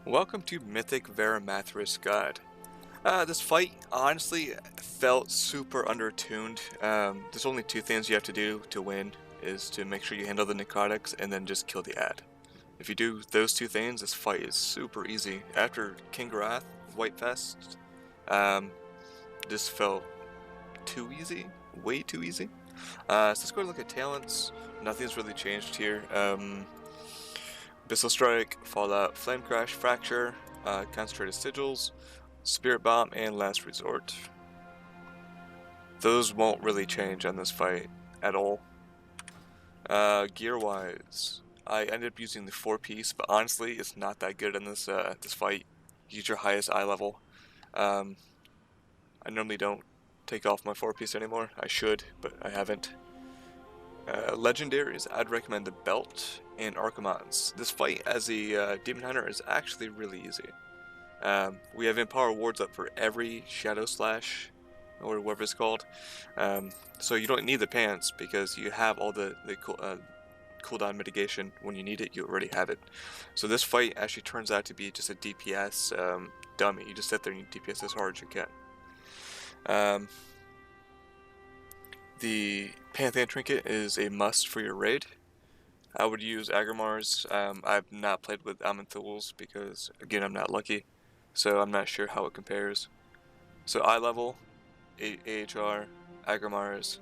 Welcome to Mythic Varimathras Guide. This fight honestly felt super undertuned. There's only two things you have to do to win, is to make sure you handle the necrotics and then just kill the ad. If you do those two things, this fight is super easy. After King Wrath, White Fest, this felt too easy, way too easy. So let's go and look at talents. Nothing's really changed here. Abyssal Strike, Fallout, Flame Crash, Fracture, Concentrated Sigils, Spirit Bomb, and Last Resort. Those won't really change on this fight at all. Gear-wise, I ended up using the 4-piece, but honestly, it's not that good in this this fight. Use your highest eye level. I normally don't take off my 4-piece anymore. I should, but I haven't. Legendaries, I'd recommend the Belt and Archimons. This fight as a Demon Hunter is actually really easy. We have Empower wards up for every Shadow Slash, or whatever it's called. So you don't need the pants because you have all the cooldown mitigation. When you need it, you already have it. So this fight actually turns out to be just a DPS dummy. You just sit there and you DPS as hard as you can. The Pantheon Trinket is a must for your raid. I would use Agrimars. I've not played with Aman'Thuls because, again, I'm not lucky, so I'm not sure how it compares. So eye level, AHR, Agrimars,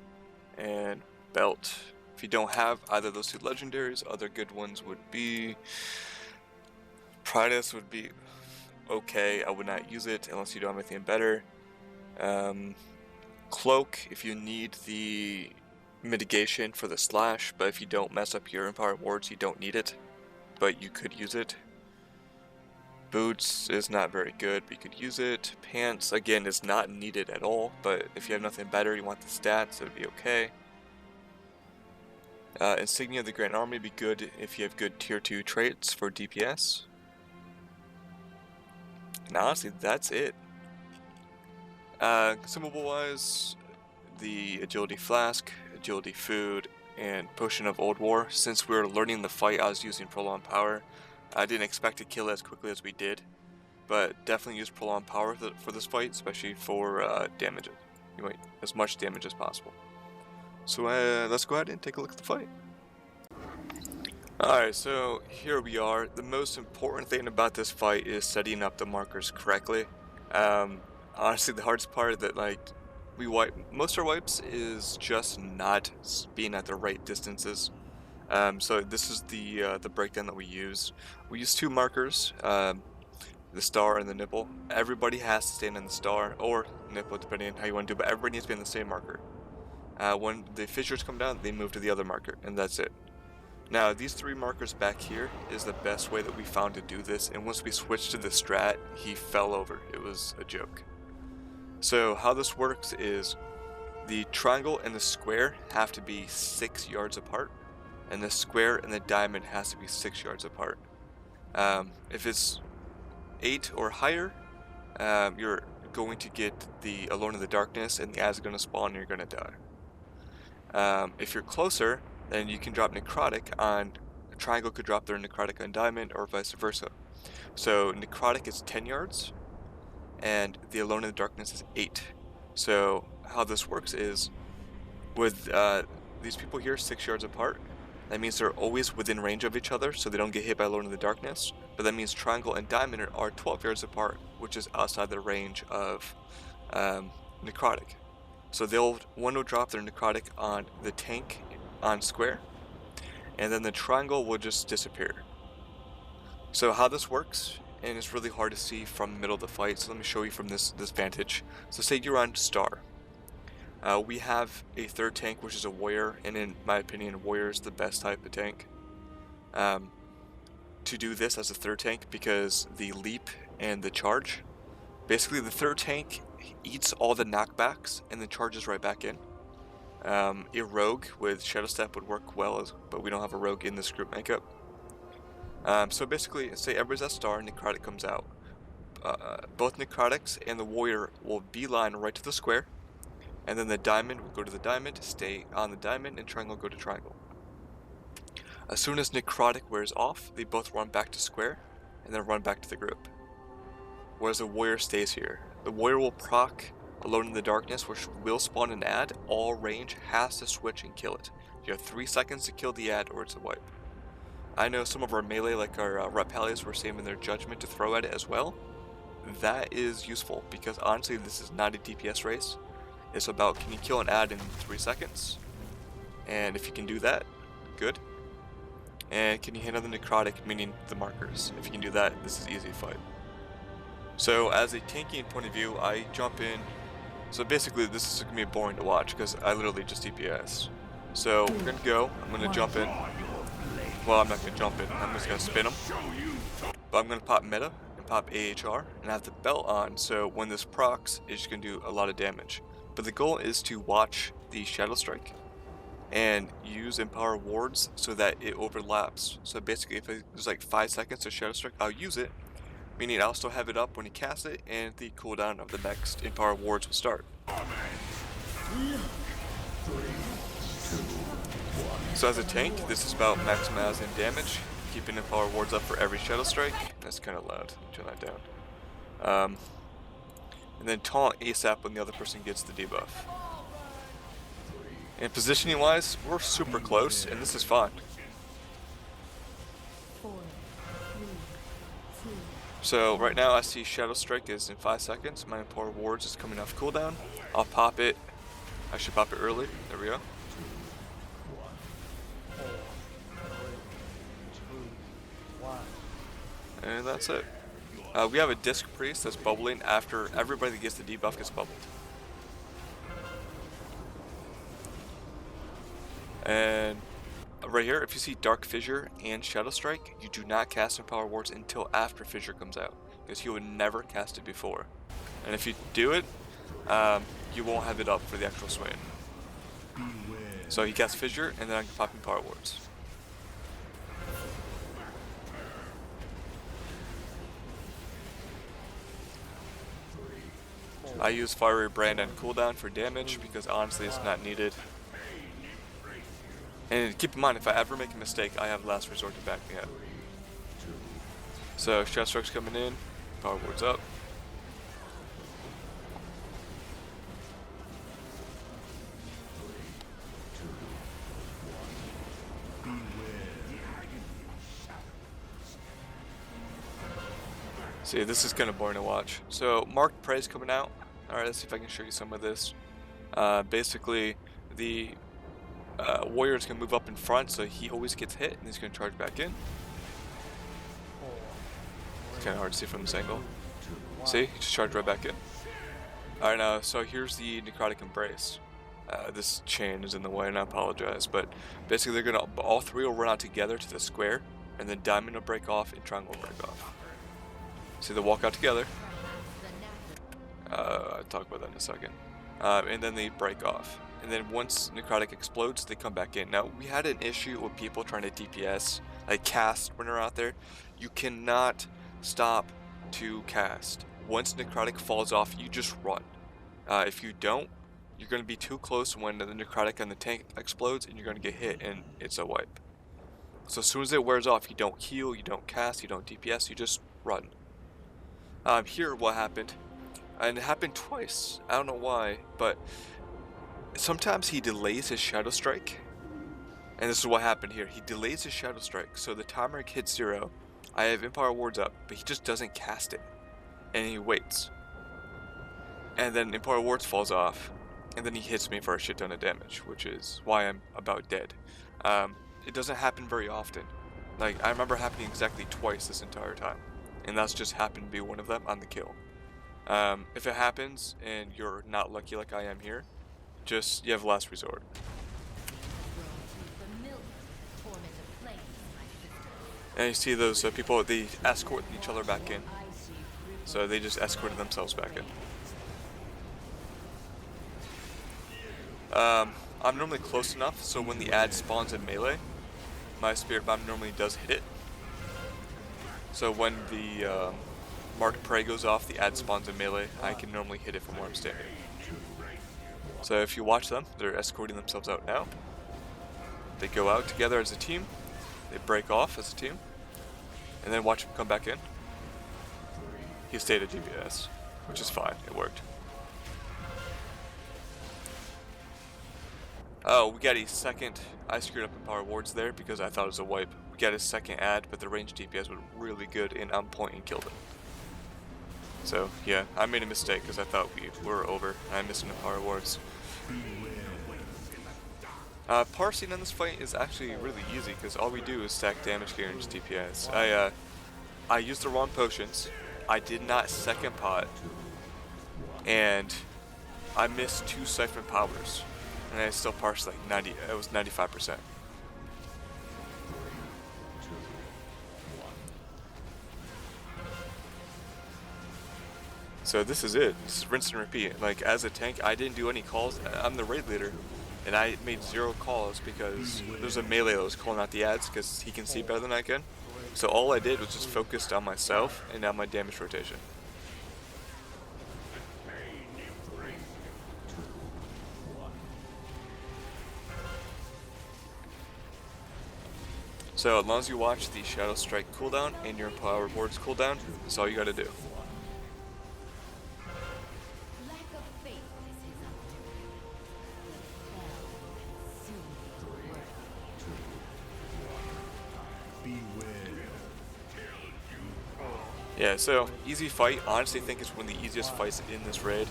and Belt. If you don't have either of those two legendaries, other good ones would be Pridus would be okay. I would not use it unless you don't have anything better. Cloak if you need the mitigation for the slash, but if you don't mess up your Empower wards, you don't need it, but you could use it. Boots is not very good, but you could use it. Pants, again, is not needed at all, but if you have nothing better, you want the stats, it would be okay. Insignia of the Grand Army would be good if you have good tier 2 traits for DPS. And honestly, that's it. Consumable wise, the Agility Flask, Agility Food, and Potion of Old War. Since we were learning the fight, I was using Prolonged Power. I didn't expect to kill as quickly as we did, but definitely use Prolonged Power for this fight, especially for damage. You want as much damage as possible. So let's go ahead and take a look at the fight. Alright, so here we are. The most important thing about this fight is setting up the markers correctly. Honestly, the hardest part that we wipe most of our wipes is just not being at the right distances. So this is the breakdown that we use. We use two markers, the star and the nipple. Everybody has to stand in the star or nipple, depending on how you want to do it, but everybody needs to be in the same marker. When the fissures come down, they move to the other marker, and that's it. Now, these three markers back here is the best way that we found to do this, and once we switched to the strat, he fell over. It was a joke. So how this works is the triangle and the square have to be 6 yards apart, and the square and the diamond has to be 6 yards apart. If it's 8 or higher, you're going to get the Alone in the Darkness, and the ads are going to spawn and you're going to die. If you're closer, then you can drop Necrotic on a triangle, could drop their Necrotic on diamond, or vice versa. So Necrotic is 10 yards. And the Alone in the Darkness is 8. So how this works is, with these people here 6 yards apart, that means they're always within range of each other, so they don't get hit by Alone in the Darkness. But that means Triangle and Diamond are 12 yards apart, which is outside the range of Necrotic. So one will drop their Necrotic on the tank on square, and then the triangle will just disappear. So how this works, and it's really hard to see from the middle of the fight, so let me show you from this vantage. So say you're on star. We have a third tank, which is a warrior, and in my opinion, warrior is the best type of tank. To do this as a third tank, because the leap and the charge, basically the third tank eats all the knockbacks and then charges right back in. A rogue with Shadow Step would work well, but we don't have a rogue in this group makeup. So basically, say everybody's at star, Necrotic comes out. Both Necrotics and the warrior will beeline right to the square, and then the diamond will go to the diamond, stay on the diamond, and triangle go to triangle. As soon as Necrotic wears off, they both run back to square, and then run back to the group. Whereas the warrior stays here. The warrior will proc Alone in the Darkness, which will spawn an ad. All range has to switch and kill it. You have 3 seconds to kill the ad or it's a wipe. I know some of our melee, like our rep pallies, were saving their judgment to throw at it as well. That is useful because honestly this is not a DPS race. It's about, can you kill an ad in 3 seconds? And if you can do that, good. And can you handle the necrotic, meaning the markers? If you can do that, this is easy to fight. So as a tanking point of view, I jump in. So basically this is going to be boring to watch because I literally just DPS. So we're going to go, I'm going to jump in. Well, I'm not going to jump in, I'm just going to spin them. But I'm going to pop meta and pop AHR and have the belt on, so when this procs, it's just going to do a lot of damage. But the goal is to watch the Shadow Strike and use Empower Wards so that it overlaps. So basically if there's like 5 seconds to Shadow Strike, I'll use it, meaning I'll still have it up when he casts it, and the cooldown of the next Empower Wards will start. So as a tank, this is about maximizing damage, keeping Empower Wards up for every Shadow Strike. That's kind of loud, turn that down. And then taunt ASAP when the other person gets the debuff. And positioning wise, we're super close, and this is fine. So right now I see Shadow Strike is in 5 seconds. My Empower Wards is coming off cooldown. I'll pop it. I should pop it early. There we go. And that's it. We have a Disc Priest that's bubbling after everybody that gets the debuff gets bubbled. And right here, if you see Dark Fissure and Shadow Strike, you do not cast Empower Wards until after Fissure comes out, because you would never cast it before. And if you do it, you won't have it up for the actual Swain. So he casts Fissure, and then I can pop Empower Wards. I use Fiery Brand on cooldown for damage because honestly it's not needed. And keep in mind, if I ever make a mistake, I have Last Resort to back me up. So Shadow Strike's coming in, Power Ward's up. See, this is kind of boring to watch. So Marked Prey's coming out. Alright, let's see if I can show you some of this. Basically, the warrior's going to move up in front, so he always gets hit, and he's going to charge back in. It's kind of hard to see from this angle. See, he just charged right back in. Alright, now, so here's the Necrotic Embrace. This chain is in the way, and I apologize, but basically they're going to, all three will run out together to the square, and then Diamond will break off, and Triangle will break off. See, they walk out together. I'll talk about that in a second. And then they break off. And then once Necrotic explodes, they come back in. Now, we had an issue with people trying to DPS, like cast when they're out there. You cannot stop to cast. Once Necrotic falls off, you just run. If you don't, you're going to be too close when the Necrotic on the tank explodes, and you're going to get hit, and it's a wipe. So as soon as it wears off, you don't heal, you don't cast, you don't DPS, you just run. Here what happened, and it happened twice, I don't know why, but sometimes he delays his Shadow Strike, and this is what happened here. He delays his Shadow Strike, so the timer hits 0, I have Empower Wards up, but he just doesn't cast it, and he waits, and then Empower Wards falls off, and then he hits me for a shit ton of damage, which is why I'm about dead. It doesn't happen very often. Like, I remember happening exactly twice this entire time. And that's just happened to be one of them on the kill. If it happens and you're not lucky like I am here, just, you have Last Resort. And you see those people, they escort each other back in. So they just escorted themselves back in. I'm normally close enough, so when the ad spawns in melee, my Spirit Bomb normally does hit it. So when the Marked Prey goes off, the ad spawns in melee, I can normally hit it from where I'm standing. So if you watch them, they're escorting themselves out now. They go out together as a team, they break off as a team, and then watch them come back in. he stayed at DPS, which is fine. It worked. Oh, we got a second. I screwed up in power wards there because I thought it was a wipe. We got a second ad, but the range DPS was really good and on point and killed him. So yeah, I made a mistake because I thought we were over and I missed in the power wards. Parsing on this fight is actually really easy because all we do is stack damage guarantees DPS. I used the wrong potions. I did not second pot, and I missed 2 siphon powers, and I still parsed like 90. It was 95%. So this is it. This is rinse and repeat. Like as a tank, I didn't do any calls. I'm the raid leader, and I made 0 calls because there's a melee that was calling out the ads because he can see better than I can. So all I did was just focused on myself and on my damage rotation. So as long as you watch the Shadow Strike cooldown and your power wards cooldown, that's all you gotta do. Yeah, so easy fight. Honestly, think it's one of the easiest fights in this raid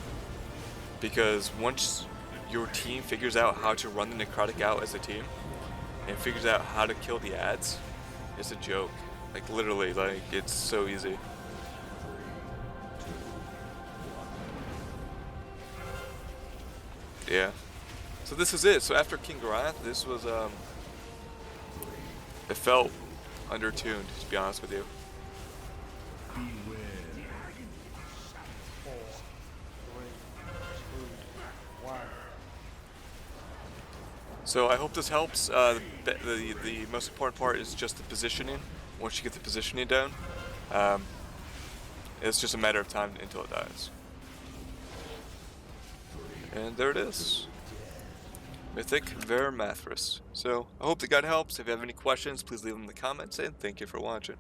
because once your team figures out how to run the necrotic out as a team and figures out how to kill the ads, it's a joke. Like literally, like it's so easy. Yeah. So this is it. So after King Goliath, this was it felt undertuned, to be honest with you. So I hope this helps. The most important part is just the positioning. Once you get the positioning down, it's just a matter of time until it dies. And there it is. Mythic Varimathras. So I hope the guide helps. If you have any questions, please leave them in the comments, and thank you for watching.